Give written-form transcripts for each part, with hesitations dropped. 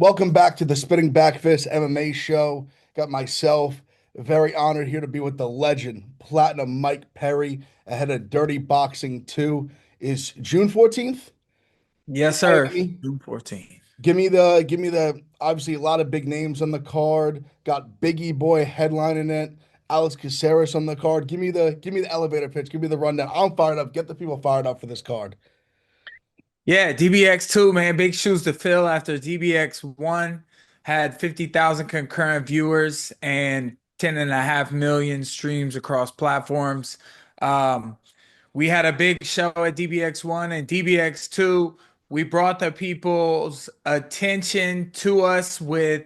Welcome back to the Spinning Backfist MMA show. Got myself very honored here to be with the legend, Platinum Mike Perry, ahead of Dirty Boxing 2 is June 14th in Yes, sir. Miami. June 14th. Give me the obviously a lot of big names on the card. Got Biggie Boy headlining it. Alex Caceres on the card. Give me the elevator pitch. Give me the rundown. I'm fired up. Get the people fired up for this card. Yeah, DBX 2, man, big shoes to fill after DBX 1 had 50,000 concurrent viewers and 10.5 million streams across platforms. Um, we had a big show at DBX 1 and DBX 2. We brought the people's attention to us with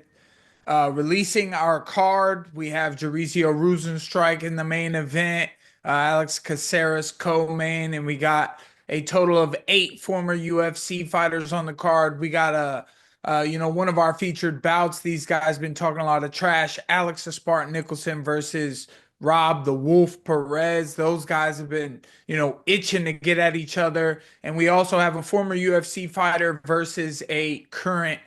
releasing our card. We have Jaricio Rosenstrike in the main event, Alex Caceres co-main, and we got a total of 8 former UFC fighters on the card. We got one of our featured bouts. These guys been talking a lot of trash. Alex the Spartan Nicholson versus Rob the Wolf Perez. Those guys have been, itching to get at each other. And we also have a former UFC fighter versus a current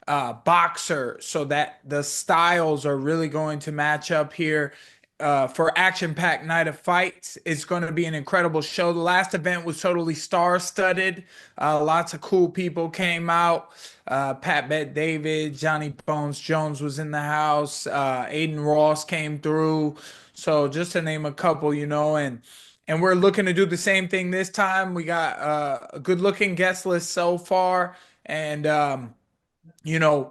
boxer, so that the styles are really going to match up here. For action-packed night of fights, it's going to be an incredible show. The last event was totally star-studded. Lots of cool people came out. Pat Bet David, Johnny Bones Jones was in the house. Aiden Ross came through. So just to name a couple, and we're looking to do the same thing this time. We got a good-looking guest list so far, and you know,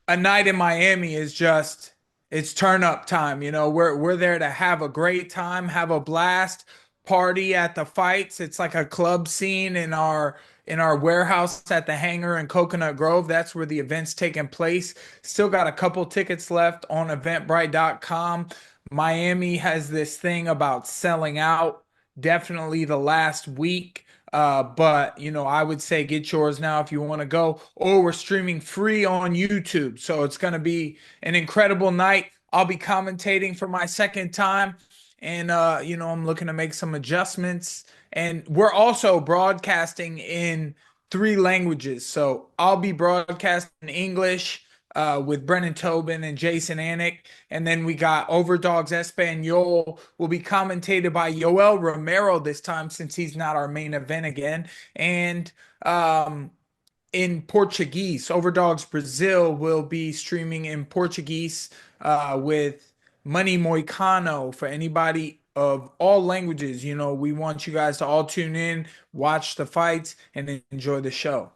a night in Miami is just it's turn up time. We're there to have a great time, have a blast, party at the fights. It's like a club scene in our warehouse at the hangar in Coconut Grove. That's where the event's taking place. Still got a couple tickets left on eventbrite.com. Miami has this thing about selling out definitely the last week. But I would say get yours now if you want to go, or we're streaming free on YouTube. So it's going to be an incredible night. I'll be commentating for my second time, and I'm looking to make some adjustments. And we're also broadcasting in 3 languages. So I'll be broadcasting in English with Brennan Tobin and Jason Anik. And then we got Overdogs Espanol will be commentated by Yoel Romero this time since he's not our main event again. And in Portuguese, Overdogs Brazil will be streaming in Portuguese with Money Moicano for anybody of all languages. We want you guys to all tune in, watch the fights, and enjoy the show.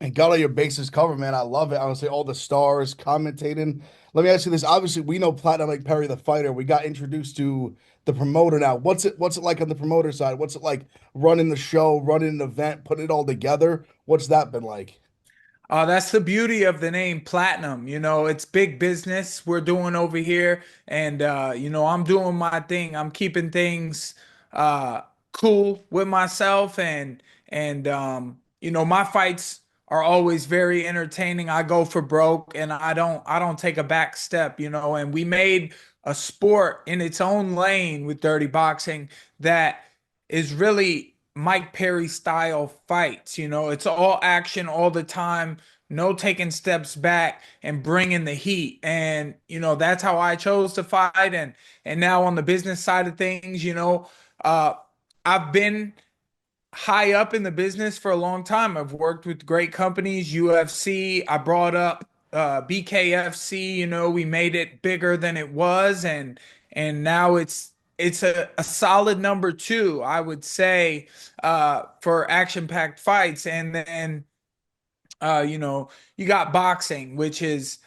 And got all your bases covered, man. I love it. Honestly, all the stars commentating. Let me ask you this. Obviously, we know Platinum like Perry the fighter. We got introduced to the promoter now. What's it like on the promoter side? What's it like running the show, running an event, putting it all together? What's that been like? That's the beauty of the name Platinum. It's big business we're doing over here. And, I'm doing my thing. I'm keeping things uh, cool with myself. And my fights are always very entertaining. I go for broke and I don't take a back step, and we made a sport in its own lane with dirty boxing that is really Mike Perry style fights. It's all action all the time, no taking steps back and bringing the heat. And that's how I chose to fight. And now on the business side of things, uh, I've been high up in the business for a long time. I've worked with great companies, UFC. I brought up BKFC. We made it bigger than it was, and now it's a solid number two, I would say, for action-packed fights. And then you got boxing, which is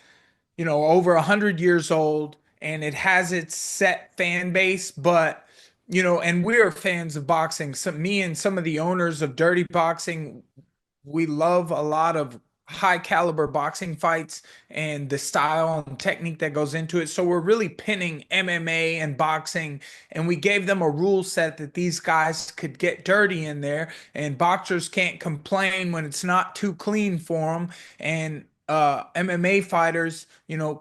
over 100 years old, and it has its set fan base. But and we're fans of boxing. Me and some of the owners of Dirty Boxing, we love a lot of high caliber boxing fights and the style and technique that goes into it. So we're really pinning MMA and boxing, and we gave them a rule set that these guys could get dirty in there, and boxers can't complain when it's not too clean for them. And MMA fighters,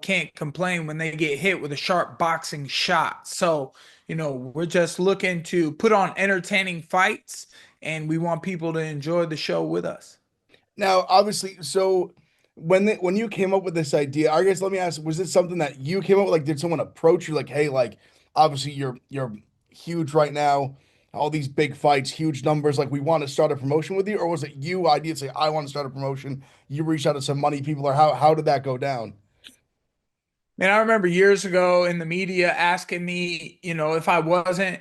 can't complain when they get hit with a sharp boxing shot. So, we're just looking to put on entertaining fights, and we want people to enjoy the show with us. Now, obviously, so when you came up with this idea, I guess let me ask, was it something that you came up with? Like, did someone approach you like, hey, like obviously you're huge right now, all these big fights, huge numbers, like we want to start a promotion with you, or was it you idea to say, I want to start a promotion, you reached out to some money people, or how did that go down? Man, I remember years ago in the media asking me, if I wasn't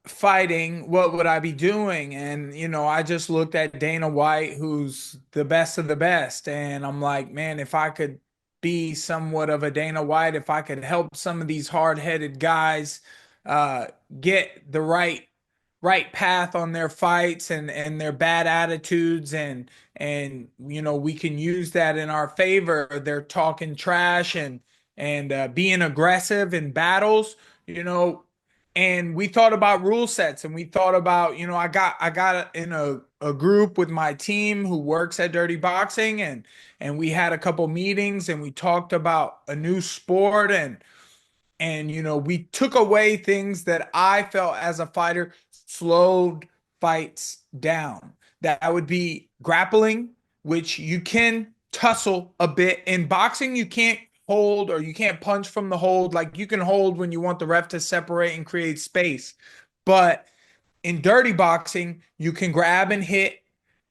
fighting, what would I be doing? And, I just looked at Dana White, who's the best of the best. And I'm like, man, if I could be somewhat of a Dana White, if I could help some of these hard-headed guys uh, get the right path on their fights and their bad attitudes and we can use that in our favor. They're talking trash and being aggressive in battles, you know. And we thought about rule sets, and we thought about, I got in a group with my team who works at Dirty Boxing, and we had a couple meetings, and we talked about a new sport, and we took away things that I felt as a fighter slowed fights down. That would be grappling, which you can tussle a bit. In boxing, you can't hold or you can't punch from the hold. Like you can hold when you want the ref to separate and create space. But in dirty boxing, you can grab and hit.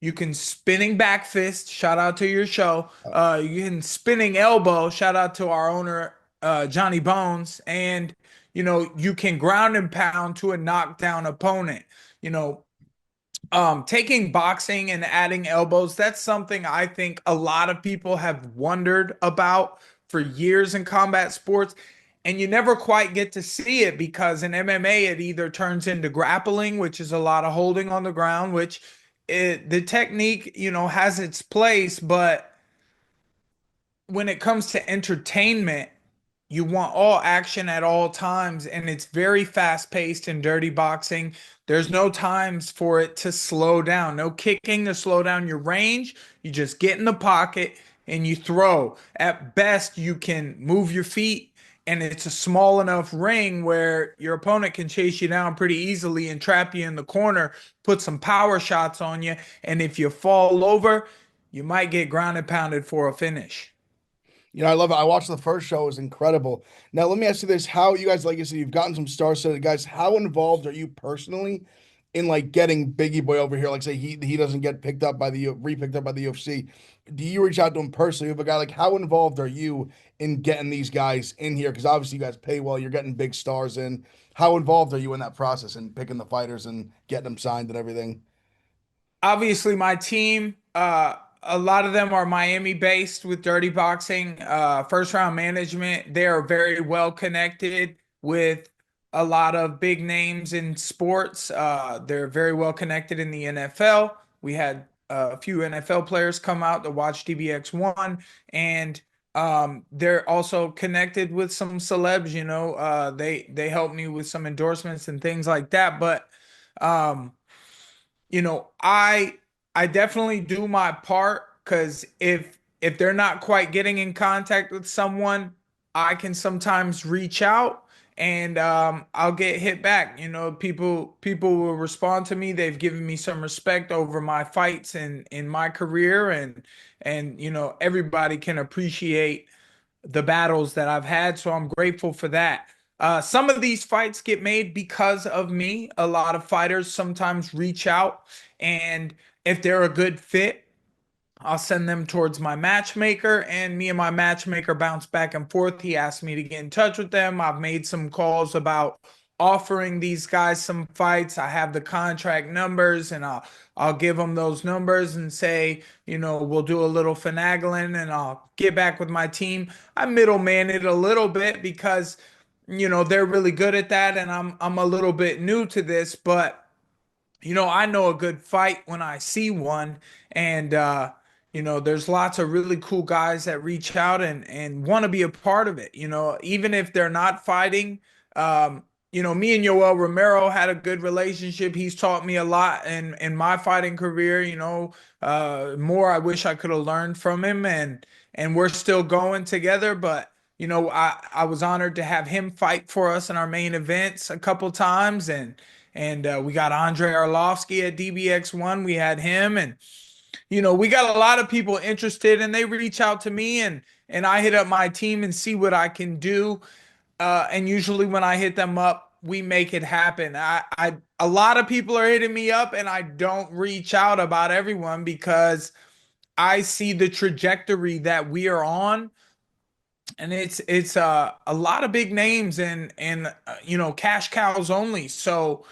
You can spinning back fist. Shout out to your show. You can spinning elbow. Shout out to our owner, Johnny Bones. And you can ground and pound to a knockdown opponent. You know, taking boxing and adding elbows, that's something I think a lot of people have wondered about for years in combat sports. And you never quite get to see it because in MMA, it either turns into grappling, which is a lot of holding on the ground, which the technique, has its place. But when it comes to entertainment, you want all action at all times, and it's very fast paced in dirty boxing. There's no times for it to slow down, no kicking to slow down your range. You just get in the pocket and you throw. At best, you can move your feet, and it's a small enough ring where your opponent can chase you down pretty easily and trap you in the corner, put some power shots on you. And if you fall over, you might get grounded pounded for a finish. I love it. I watched the first show; it was incredible. Now, let me ask you this: how you guys, like you said, you've gotten some star-studded guys. How involved are you personally in like getting Biggie Boy over here? Like, say he doesn't get picked up by the re-picked up by the UFC. Do you reach out to him personally? You have a guy like, how involved are you in getting these guys in here? Because obviously you guys pay well. You're getting big stars in. How involved are you in that process and picking the fighters and getting them signed and everything? Obviously my team, a lot of them are Miami based with dirty boxing. First round management, they are very well connected with a lot of big names in sports. They're very well connected in the NFL. We had a few NFL players come out to watch DBX1, and they're also connected with some celebs. They help me with some endorsements and things like that. But um, I definitely do my part because if they're not quite getting in contact with someone, I can sometimes reach out and I'll get hit back. People will respond to me. They've given me some respect over my fights and in my career, and everybody can appreciate the battles that I've had. So I'm grateful for that. Some of these fights get made because of me. A lot of fighters sometimes reach out, and if they're a good fit, I'll send them towards my matchmaker, and me and my matchmaker bounce back and forth. He asked me to get in touch with them. I've made some calls about offering these guys some fights. I have the contract numbers, and I'll give them those numbers and say, we'll do a little finagling, and I'll get back with my team. I middleman it a little bit because they're really good at that, and I'm a little bit new to this, but I know a good fight when I see one. And there's lots of really cool guys that reach out and want to be a part of it. Even if they're not fighting. Me and Yoel Romero had a good relationship. He's taught me a lot in my fighting career. More I wish I could have learned from him, and we're still going together. But I was honored to have him fight for us in our main events a couple times, and we got Andre Arlovsky at DBX1. We had him, and we got a lot of people interested and they reach out to me and I hit up my team and see what I can do. And usually when I hit them up, we make it happen. A lot of people are hitting me up and I don't reach out about everyone because I see the trajectory that we are on, and it's a lot of big names and cash cows only. So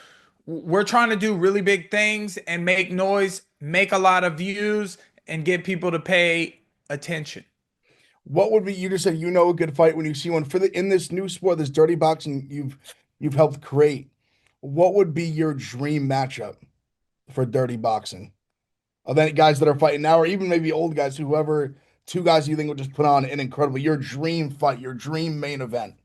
we're trying to do really big things and make noise, make a lot of views, and get people to pay attention. What would be, you just said you know a good fight when you see one for the in this new sport, this dirty boxing you've helped create. What would be your dream matchup for dirty boxing? Of any guys that are fighting now, or even maybe old guys, whoever, two guys you think would just put on an incredible, your dream fight, your dream main event.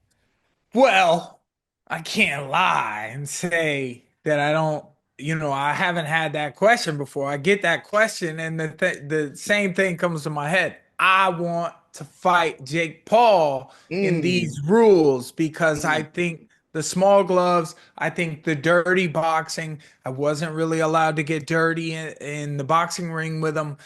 Well, I can't lie and say that I don't, I haven't had that question before. I get that question, and the same thing comes to my head. I want to fight Jake Paul in Mm, these rules because I mm. think the small gloves, I think the dirty boxing, I wasn't really allowed to get dirty in the boxing ring with him.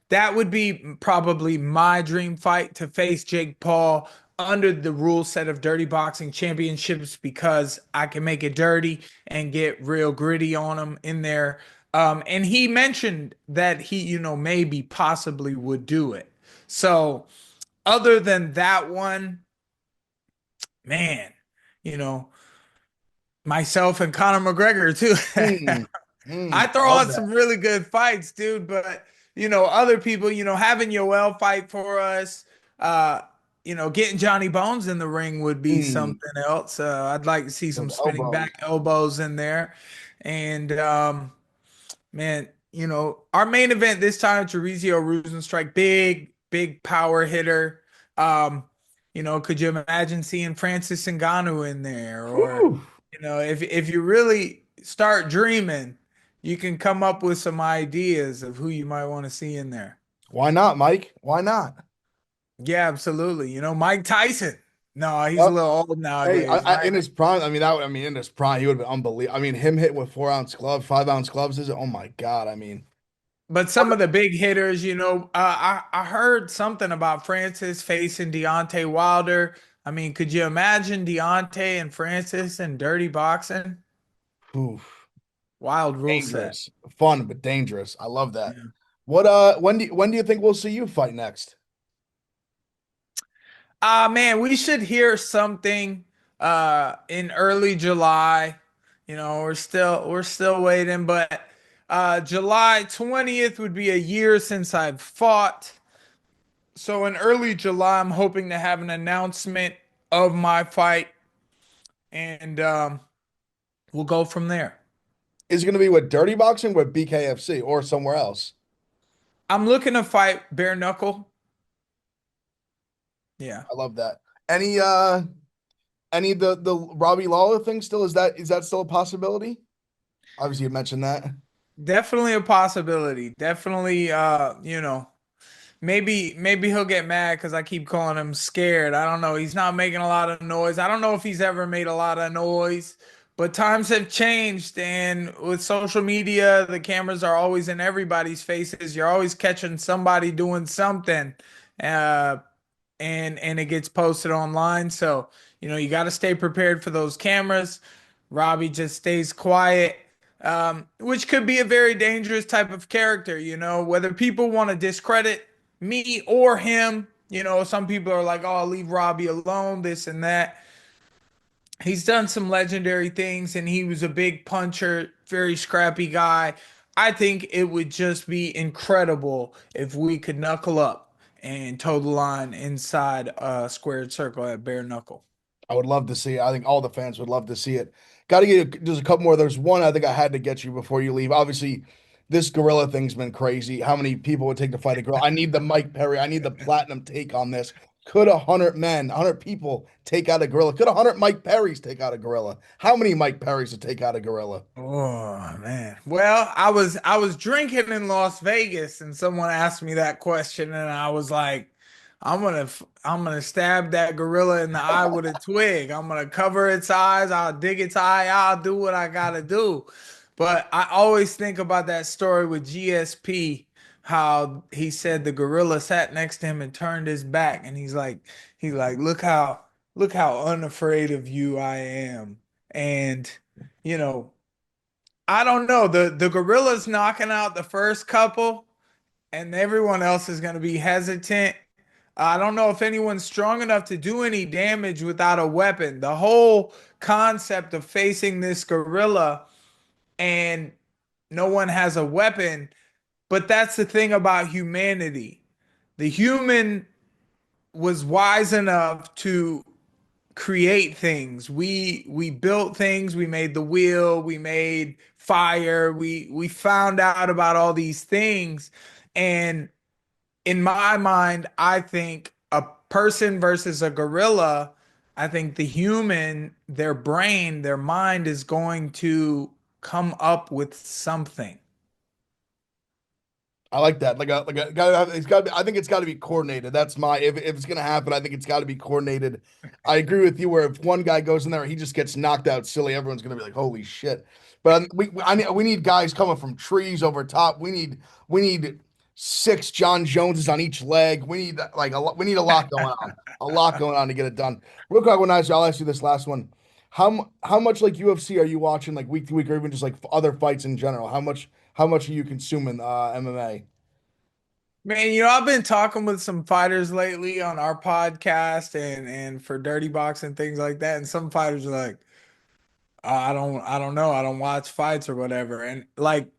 That would be probably my dream fight, to face Jake Paul under the rule set of dirty boxing championships, because I can make it dirty and get real gritty on him in there. And he mentioned that he, maybe possibly would do it. So other than that one, man, you know, myself and Conor McGregor too. Mm, I I throw love on that. some really good fights, dude. But other people, having Yoel fight for us, uh, getting Johnny Bones in the ring would be Mm, something else. I'd like to see some those spinning back elbows. elbows in there, and man, our main event this time, Terezio Rosenstrike, big, big power hitter. Um, could you imagine seeing Francis Ngannou in there? Or, Whew. if you really start dreaming, you can come up with some ideas of who you might want to see in there. Why not, Mike? Why not? Yeah, absolutely. Mike Tyson. No, he's a Yep. little old Hey, nowadays, right? in his prime, I mean in his prime, he would have been unbelievable. I mean, him hitting with 4 ounce gloves, 5 ounce gloves is, oh my God. I mean, But some of the big hitters, I heard something about Francis facing Deontay Wilder. I mean, could you imagine Deontay and Francis in dirty boxing? oof, Wild rule set. dangerous, fun but dangerous. I love that. Yeah. What when do you think we'll see you fight next? Man, we should hear something in early July. We're still waiting, but July 20th would be a year since I've fought. So in early July, I'm hoping to have an announcement of my fight, and we'll go from there. Is it going to be with dirty boxing with BKFC or somewhere else? I'm looking to fight bare knuckle. Yeah, I love that. Any any of the Robbie Lawler thing still, is that still a possibility? Obviously, you mentioned that. definitely a possibility. Definitely, maybe he'll get mad because I keep calling him scared. I don't know. He's not making a lot of noise. I don't know if he's ever made a lot of noise, but times have changed, and with social media, the cameras are always in everybody's faces. You're always catching somebody doing something. Uh, and it gets posted online. So, you got to stay prepared for those cameras. Robbie just stays quiet, which could be a very dangerous type of character, whether people want to discredit me or him. Some people are like, oh, leave Robbie alone, this and that. He's done some legendary things and he was a big puncher, very scrappy guy. I think it would just be incredible if we could knuckle up and toe the line inside a squared circle at bare knuckle. I would love to see it. I think all the fans would love to see it. Got to get just a couple more. There's one I think I had to get you before you leave. Obviously, this gorilla thing's been crazy. How many people would take to fight a gorilla? I need the Mike Perry. I need the platinum take on this. Could 100 men, 100 people take out a gorilla? Could 100 Mike Perrys take out a gorilla? How many Mike Perrys would take out a gorilla? Oh man. Well, I was drinking in Las Vegas and someone asked me that question and I was like, I'm gonna stab that gorilla in the eye with a twig. I'm gonna cover its eyes, I'll dig its eye, I'll do what I gotta do. But I always think about that story with GSP, how he said the gorilla sat next to him and turned his back, and he's like, look how unafraid of you I am. And you know, I don't know, the gorilla's knocking out the first couple, and everyone else is going to be hesitant. I don't know if anyone's strong enough to do any damage without a weapon. The whole concept of facing this gorilla and no one has a weapon, but that's the thing about humanity. The human was wise enough to create things. We built things, we made the wheel, we made fire, we found out about all these things. And in my mind, I think a person versus a gorilla, I think the human, their brain, their mind is going to come up with something. I like that. Gotta have, it's got to be, I think it's got to be coordinated. That's my, if it's gonna happen, I think it's got to be coordinated. I agree with you. Where if one guy goes in there, he just gets knocked out silly. Everyone's gonna be like, "Holy shit!" But we need guys coming from trees over top. We need six John Joneses on each leg. We need like a lot. We need a lot going on to get it done. Real quick, I'll ask you this last one. How much like UFC are you watching like week to week or even just like other fights in general? How much are you consuming MMA? Man, I've been talking with some fighters lately on our podcast and for Dirty Box and things like that, and some fighters are like, I don't know, I don't watch fights or whatever. And like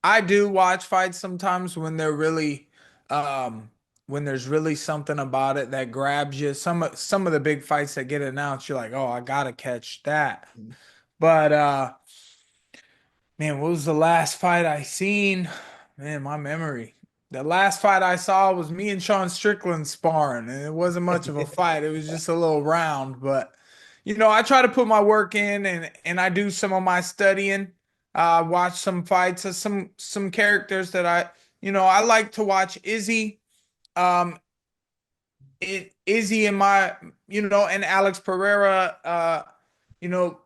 I do watch fights sometimes when they're really when there's really something about it that grabs you. Some of the big fights that get announced, you're like, "Oh, I gotta catch that." But man, what was the last fight I seen? Man, my memory. The last fight I saw was me and Sean Strickland sparring, and it wasn't much of a fight. It was just a little round, but I try to put my work in, and I do some of my studying. Watch some fights of some characters that I like to watch. Um, Izzy and and Alex Pereira,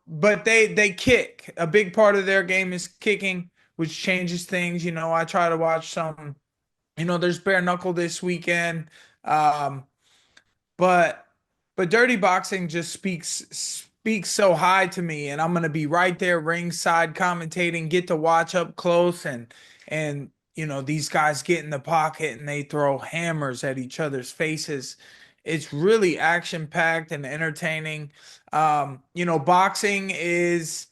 but they kick. A big part of their game is kicking, which changes things. I try to watch some. There's bare knuckle this weekend. Um, but dirty boxing just speaks so high to me, and I'm gonna be right there ringside commentating, get to watch up close, and these guys get in the pocket and they throw hammers at each other's faces. It's really action packed and entertaining. Boxing is,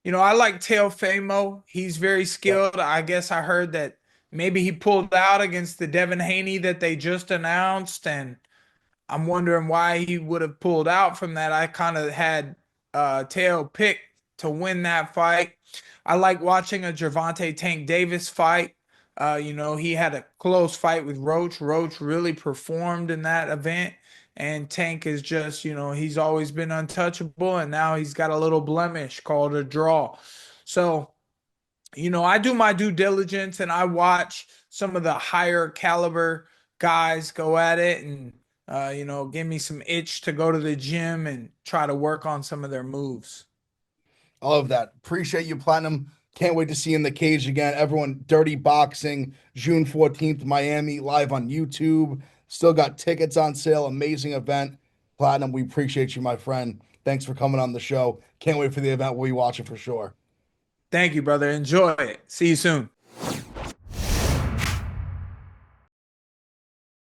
I like Teofimo. He's very Yep. skilled. I guess I heard that maybe he pulled out against the Devin Haney that they just announced, and I'm wondering why he would have pulled out from that. I kind of had Teo picked to win that fight. I like watching a Gervonta Tank Davis fight. He had a close fight with Roach. Roach really performed in that event. And Tank is just, he's always been untouchable. And now he's got a little blemish called a draw. So, I do my due diligence and I watch some of the higher caliber guys go at it and, give me some itch to go to the gym and try to work on some of their moves. I love that. Appreciate you, Platinum. Can't wait to see you in the cage again. Everyone, Dirty Boxing, June 14th, Miami, live on YouTube. Still got tickets on sale. Amazing event. Platinum, we appreciate you, my friend. Thanks for coming on the show. Can't wait for the event. We'll be watching for sure. Thank you, brother. Enjoy it. See you soon.